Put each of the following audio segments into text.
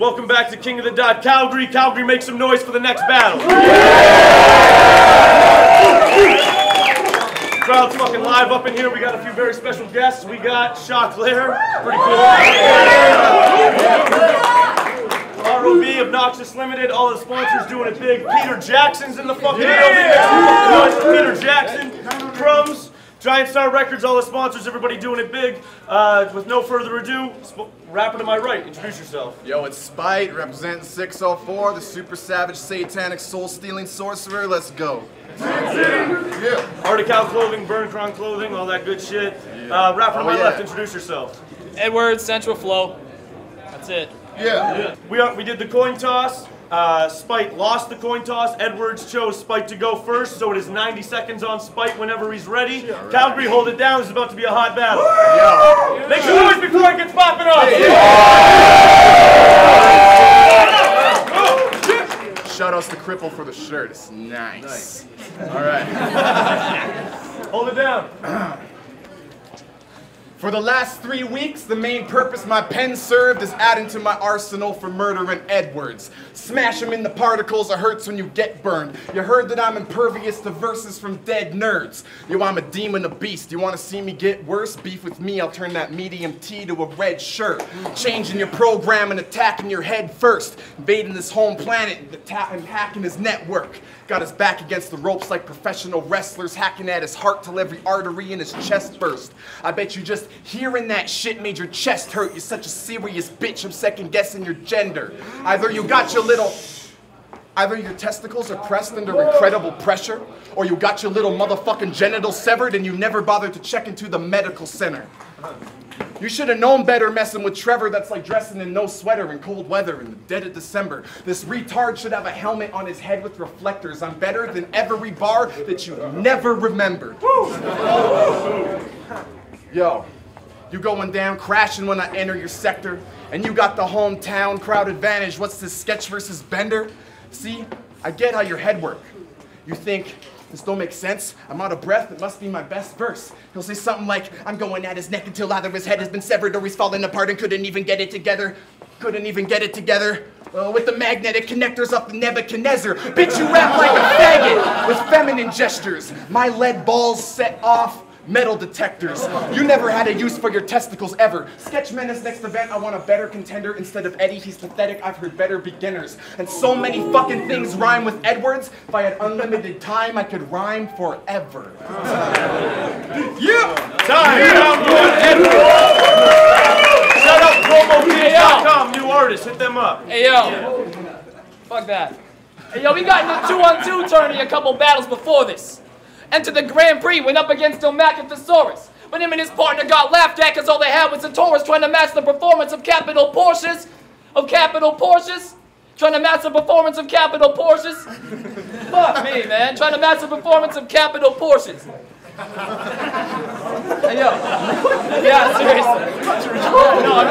Welcome back to King of the Dot, Calgary. Calgary, make some noise for the next battle. Crowd's fucking live up in here. We got a few very special guests. We got Choclair, pretty cool. ROB, Obnoxious Limited, all the sponsors doing it big. Peter Jackson's in the fucking building. Peter Jackson, Crumbs, Giant Star Records, all the sponsors, everybody doing it big. With no further ado, rapper to my right, introduce yourself. Yo, it's Spyte, representing 604, the super savage, satanic, soul-stealing sorcerer. Let's go. Yeah. Article Clothing, Burn Crown Clothing, all that good shit. Rapper to my left, introduce yourself. Edwords, Central Flow. That's it. Yeah. We did the coin toss. Spyte lost the coin toss. Edwards chose Spyte to go first, so it is 90 seconds on Spyte whenever he's ready. Yeah, right. Calgary, hold it down. This is about to be a hot battle. Yeah. Make some noise before it gets popping off. Shout outs to Cripple for the shirt. It's nice. All right. Hold it down. For the last 3 weeks, the main purpose my pen served is adding to my arsenal for murdering Edwards. Smash him in the particles, it hurts when you get burned. You heard that I'm impervious to verses from dead nerds. Yo, I'm a demon, a beast. You want to see me get worse? Beef with me, I'll turn that medium T to a red shirt. Changing your program and attacking your head first. Invading this home planet and hacking his network. Got his back against the ropes like professional wrestlers, hacking at his heart till every artery in his chest burst. I bet you just hearing that shit made your chest hurt. You're such a serious bitch, I'm second guessing your gender. Either your testicles are pressed under incredible pressure, or you got your little motherfucking genitals severed and you never bothered to check into the medical center. You should have known better messing with Trevor. That's like dressing in no sweater in cold weather in the dead of December. This retard should have a helmet on his head with reflectors. I'm better than every bar that you never remembered. Yo, you going down crashing when I enter your sector, and you got the hometown crowd advantage. What's this, Sketch versus Bender? See, I get how your head work. You think, this don't make sense. I'm out of breath. It must be my best verse. He'll say something like, I'm going at his neck until either his head has been severed or he's fallen apart and couldn't even get it together. With the magnetic connectors up the Nebuchadnezzar. Bitch, you rap like a faggot with feminine gestures. My lead balls set off metal detectors. You never had a use for your testicles ever. Sketch Menace next event, I want a better contender instead of Eddie. He's pathetic, I've heard better beginners. And so many fucking things rhyme with Edwards. If I had unlimited time, I could rhyme forever. Yeah! Time! Edwards! Shout out promokids.com, new artists, hit them up. Hey yo, fuck that. Hey yo, we got in the 2-on-2 tourney a couple battles before this. Entered the Grand Prix, went up against Thesaurus. But him and his partner got laughed at because all they had was a Taurus trying to match the performance of capital Porsches. Trying to match the performance of capital Porsches. Fuck me, man. Trying to match the performance of capital Porsches. Hey, yo. Yeah, seriously. No, I'm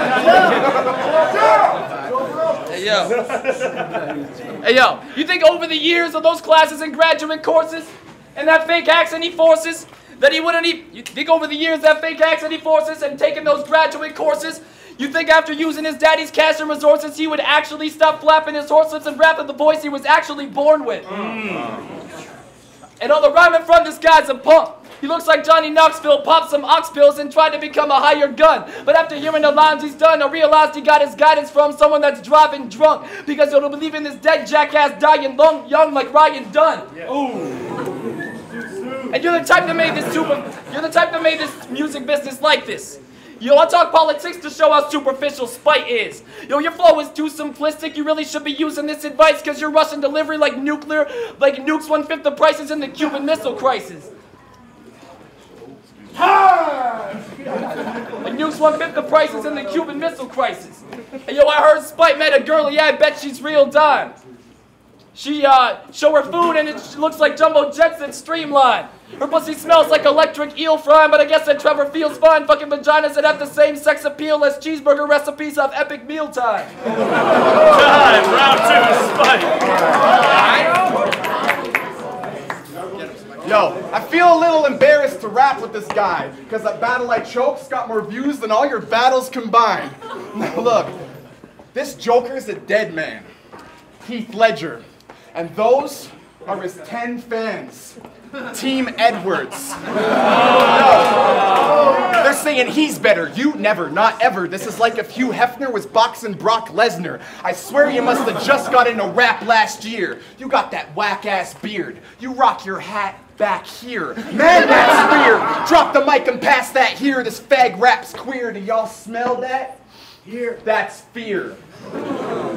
kidding. Hey, yo. Hey, yo. You think over the years of those classes and graduate courses and that fake accent he forces, that he wouldn't even... You think over the years that fake accent he forces and taking those graduate courses, you think after using his daddy's cash and resources, he would actually stop flapping his horse lips and rap with the voice he was actually born with? And on the rhyming front, this guy's a punk. He looks like Johnny Knoxville, popped some ox pills and tried to become a hired gun. But after hearing the lines he's done, I realized he got his guidance from someone that's driving drunk. Because you'll believe in this dead jackass dying young like Ryan Dunn. Yeah. And you're the type that made this music business like this. Yo, I talk politics to show how superficial Spyte is. Yo, your flow is too simplistic. You really should be using this advice because you're rushing delivery like nukes 1/5 the prices in the Cuban Missile Crisis. Like nukes 1/5 the prices in the Cuban Missile Crisis. And yo, I heard Spyte met a girl, yeah, I bet she's real dime. She, show her food and it looks like Jumbo Jets and Streamline. Her pussy smells like electric eel frying, but I guess that Trevor feels fine. Fucking vaginas that have the same sex appeal as cheeseburger recipes of epic mealtime. Time, round 2, Spyte. Yo, I feel a little embarrassed to rap with this guy, because that battle I choked's got more views than all your battles combined. Now look, This Joker's a dead man. Heath Ledger. And those are his 10 fans. Team Edwards. No. They're saying he's better. You never, not ever. This is like if Hugh Hefner was boxing Brock Lesnar. I swear you must have just got into rap last year. You got that whack-ass beard. You rock your hat back here. Man, that's weird. Drop the mic and pass that here. This fag rap's queer. Do y'all smell that? Here. That's fear.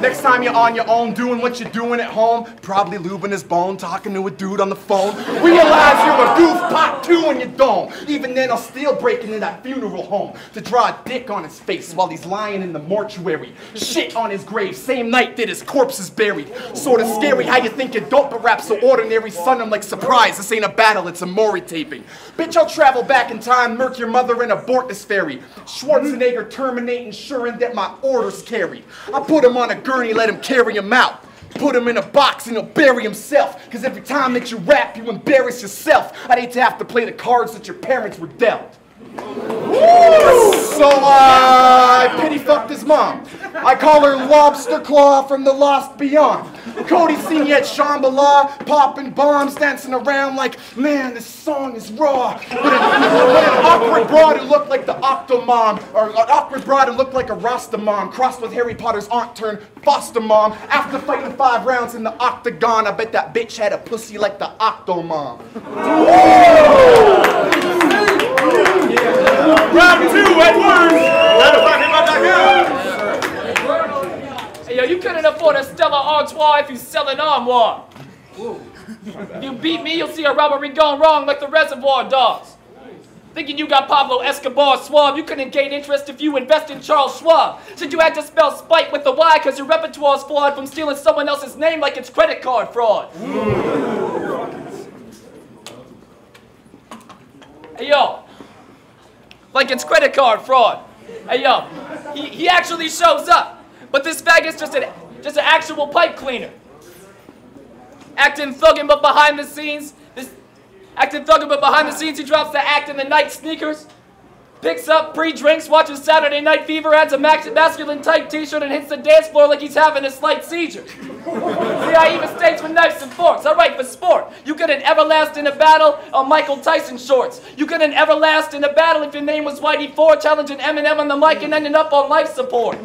Next time you're on your own doing what you're doing at home, probably lubing his bone, talking to a dude on the phone, realize you're a goof pot too and you don't. Even then I'll still break into that funeral home to draw a dick on his face while he's lying in the mortuary. Shit on his grave, same night that his corpse is buried. Sorta scary how you think you don't, but rap so ordinary, son, I'm like, surprise, this ain't a battle, it's a Maury taping. Bitch, I'll travel back in time, murk your mother and abort this ferry. Schwarzenegger terminate, ensuring that my orders carried. I put him on a gurney, let him carry him out. Put him in a box and he'll bury himself. Cause every time that you rap, you embarrass yourself. I'd hate to have to play the cards that your parents were dealt. So, I pity fucked his mom. I call her Lobster Claw from the Lost Beyond. Cody's seen you at Shambhala, popping bombs, dancing around like, man, this song is raw. But an awkward broad who looked like the Octomom, or an awkward broad who looked like a Rastamom, crossed with Harry Potter's aunt turned foster mom. After fighting 5 rounds in the octagon, I bet that bitch had a pussy like the Octomom. Round 2, Edwords! Hey, yo, you couldn't afford a Stella Artois if you sell an armoire. If you beat me, you'll see a robbery gone wrong like the Reservoir Dogs. Thinking you got Pablo Escobar suave, you couldn't gain interest if you invest in Charles Schwab. Said you had to spell Spyte with the Y because your repertoire's flawed from stealing someone else's name like it's credit card fraud. Hey, yo. Like it's credit card fraud. Hey, yo. He actually shows up. But this faggot's just an actual pipe cleaner. Acting thuggin', but behind the scenes, he drops the act in the night sneakers, picks up pre-drinks, watches Saturday Night Fever, adds a masculine type t-shirt, and hits the dance floor like he's having a slight seizure. See, I even states with knives and forks. All right, for sport. You couldn't ever last in a battle on Michael Tyson shorts. You couldn't ever last in a battle if your name was Whitey Ford, challenging Eminem on the mic and ending up on life support.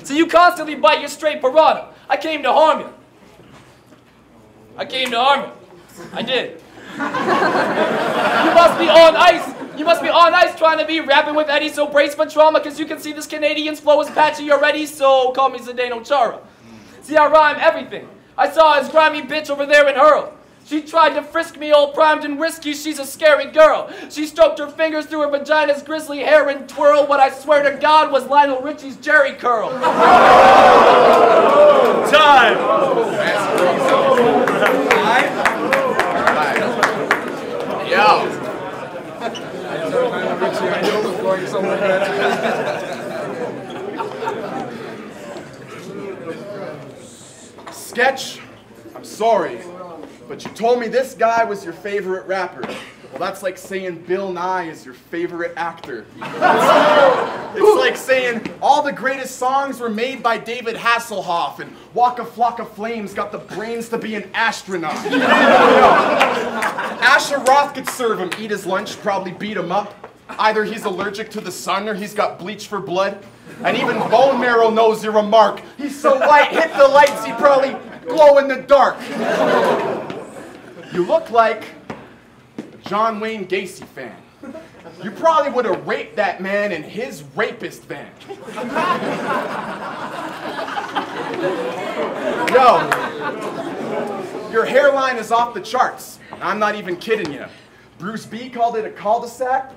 So you constantly bite your straight piranha. I came to harm you. I did. You must be on ice. You must be on ice trying to be rapping with Eddie, so brace for trauma, because you can see this Canadian's flow is patchy already, so call me Zdeno Chara. See, I rhyme everything. I saw his grimy bitch over there in Hurl. She tried to frisk me all primed and risky, she's a scary girl. She stroked her fingers through her vagina's grizzly hair and twirl what I swear to God was Lionel Richie's Jerry curl. Time! Yo! Sketch, I'm sorry, but you told me this guy was your favorite rapper. Well, that's like saying Bill Nye is your favorite actor. It's like saying all the greatest songs were made by David Hasselhoff and Waka Flocka Flames got the brains to be an astronaut. Asher Roth could serve him, eat his lunch, probably beat him up. Either he's allergic to the sun or he's got bleach for blood. And even bone marrow knows your remark. He's so white, hit the lights, he probably glow in the dark. You look like a John Wayne Gacy fan. You probably would have raped that man in his rapist van. Yo, your hairline is off the charts. I'm not even kidding you. Bruce B called it a cul-de-sac,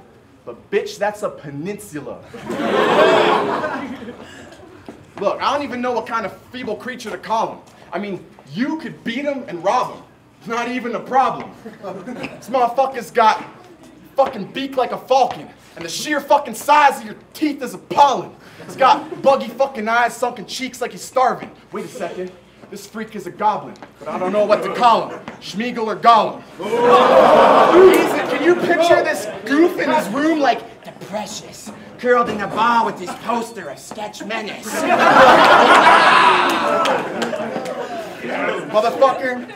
but bitch, that's a peninsula. Look, I don't even know what kind of feeble creature to call him. I mean, you could beat him and rob him. Not even a problem. This motherfucker's got fucking beak like a falcon, and the sheer fucking size of your teeth is appalling. He's got buggy fucking eyes, sunken cheeks like he's starving. Wait a second. This freak is a goblin, but I don't know what to call him. Schmeagol or Gollum. Can you picture this goof in his room like, the precious, curled in a ball with his poster of Sketch Menace. Motherfucker.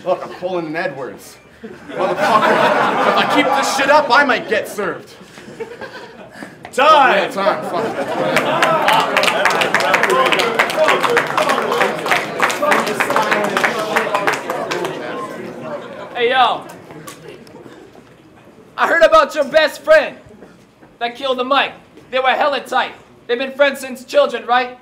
Look, I'm pulling an Edwards. Motherfucker. If I keep this shit up, I might get served. Time! Yeah, time. Fuck it. Hey, yo. I heard about your best friend that killed the Mike. They were hella tight. They've been friends since children, right?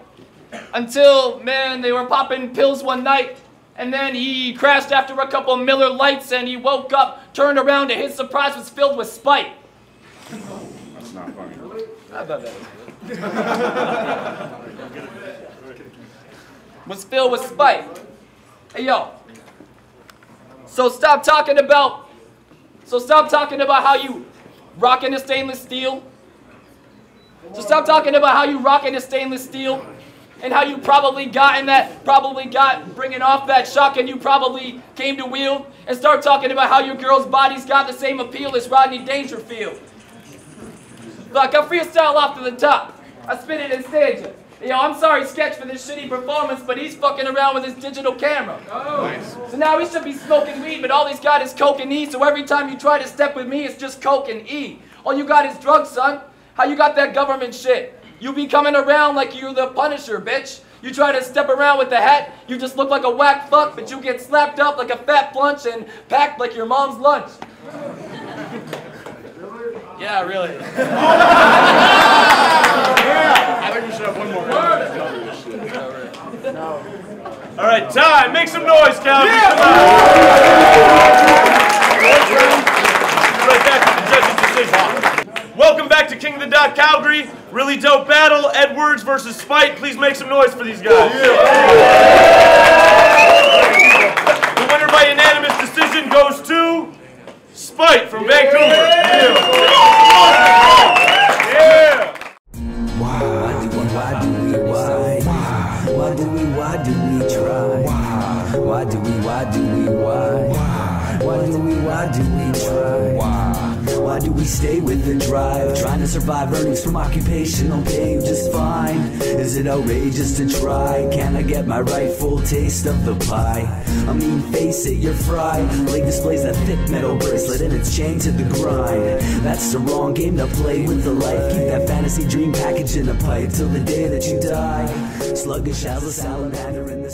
Until, man, they were popping pills one night, and then he crashed after a couple Miller Lights, and he woke up, turned around, and his surprise was filled with Spyte. That's not funny. I thought that was filled with Spyte. Hey, yo. So stop talking about how you rocking the stainless steel. So stop talking about how you rocking the stainless steel and how you probably got bringing off that shotgun you probably came to wield, and start talking about how your girl's body's got the same appeal as Rodney Dangerfield. Look, I freestyle off to the top. I spin it and stage it. Yo, I'm sorry, Sketch, for this shitty performance, but he's fucking around with his digital camera. Oh. Nice. So now he should be smoking weed, but all he's got is Coke and E, so every time you try to step with me, it's just Coke and E. All you got is drugs, son. How you got that government shit? You be coming around like you're the Punisher, bitch. You try to step around with the hat, you just look like a whack fuck, but you get slapped up like a fat plunch and packed like your mom's lunch. Yeah, really. I think we should have one more. All right, time. Make some noise, Calgary. Yeah. Right back to the judge's decision. Welcome back to King of the Dot Calgary. Really dope battle. Edwards versus Spyte. Please make some noise for these guys. The winner by unanimous decision goes to Spyte from Vancouver. Why do we stay with the drive? Trying to survive earnings from occupation will pay you just fine. Is it outrageous to try? Can I get my rightful taste of the pie? I mean, face it, you're fried. Leg displays that thick metal bracelet and it's chained to the grind. That's the wrong game to play with the life. Keep that fantasy dream package in a pipe till the day that you die. Sluggish as a salamander in the